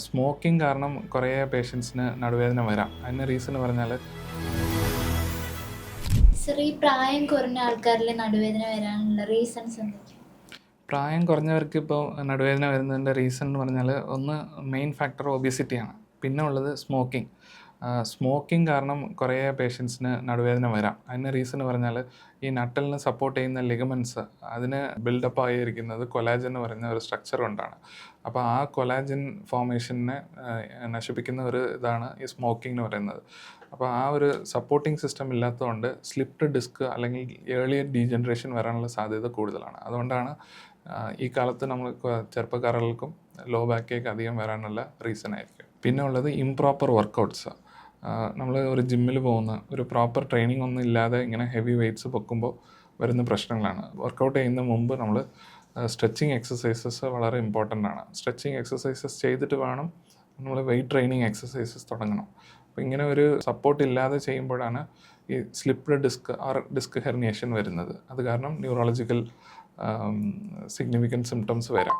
Smoking കാരണം കുറേ പേഷ്യൻസിന് നടുവേദന വരാം. അതിന് റീസൺ പറഞ്ഞാൽ സർ, ഈ പ്രായം കുറഞ്ഞ ആൾക്കാരിൽ നടുവേദന വരാനുള്ള റീസൺസ് എന്തൊക്കെയാണ്? പ്രായം കുറഞ്ഞവർക്ക് ഇപ്പോൾ നടുവേദന വരുന്നതിൻ്റെ റീസൺ എന്ന് പറഞ്ഞാൽ ഒന്ന് മെയിൻ ഫാക്ടർ ഒബിസിറ്റിയാണ്. പിന്നെ ഉള്ളത് സ്മോക്കിംഗ്. സ്മോക്കിംഗ് കാരണം കുറേ പേഷ്യൻസിന് നടുവേദന വരാം. അതിന് റീസൺ പറഞ്ഞാൽ ഈ നട്ടലിന് സപ്പോർട്ട് ചെയ്യുന്ന ലിഗമെൻറ്റ്സ് അതിന് ബിൽഡപ്പ് ആയിരിക്കുന്നത് കൊലാജൻ എന്ന് പറയുന്ന ഒരു സ്ട്രക്ചർ കൊണ്ടാണ്. അപ്പോൾ ആ കൊലാജൻ ഫോർമേഷനെ നശിപ്പിക്കുന്ന ഒരു ഇതാണ് ഈ സ്മോക്കിംഗ് എന്ന് പറയുന്നത്. അപ്പോൾ ആ ഒരു സപ്പോർട്ടിംഗ് സിസ്റ്റം ഇല്ലാത്തതുകൊണ്ട് സ്ലിപ്ഡ് ഡിസ്ക് അല്ലെങ്കിൽ ഏർലിയർ ഡീജനറേഷൻ വരാനുള്ള സാധ്യത കൂടുതലാണ്. അതുകൊണ്ടാണ് ഈ കാലത്ത് നമ്മൾ ചെറുപ്പക്കാരുകൾക്കും ലോ ബാക്ക് ഏക്ക് അധികം വരാനുള്ള റീസൺ ആയിരിക്കും. പിന്നെ ഉള്ളത് ഇംപ്രോപ്പർ വർക്കൗട്ട്സ്. നമ്മൾ ഒരു ജിമ്മിൽ പോകുന്ന ഒരു പ്രോപ്പർ ട്രെയിനിങ് ഒന്നും ഇല്ലാതെ ഇങ്ങനെ ഹെവി വെയ്റ്റ്സ് പൊക്കുമ്പോൾ വരുന്ന പ്രശ്നങ്ങളാണ്. വർക്കൗട്ട് ചെയ്യുന്ന മുമ്പ് നമ്മൾ സ്ട്രെച്ചിങ് എക്സസൈസസ് വളരെ ഇമ്പോർട്ടൻ്റ് ആണ്. സ്ട്രെച്ചിങ് എക്സസൈസസ് ചെയ്തിട്ട് വേണം നമ്മൾ വെയ്റ്റ് ട്രെയിനിങ് എക്സസൈസസ് തുടങ്ങണം. അപ്പോൾ ഇങ്ങനെ ഒരു സപ്പോർട്ട് ഇല്ലാതെ ചെയ്യുമ്പോഴാണ് ഈ slipped disc or disc herniation വരുന്നത്. അത് കാരണം ന്യൂറോളജിക്കൽ സിഗ്നിഫിക്കൻറ്റ് സിംറ്റംസ് വരാം.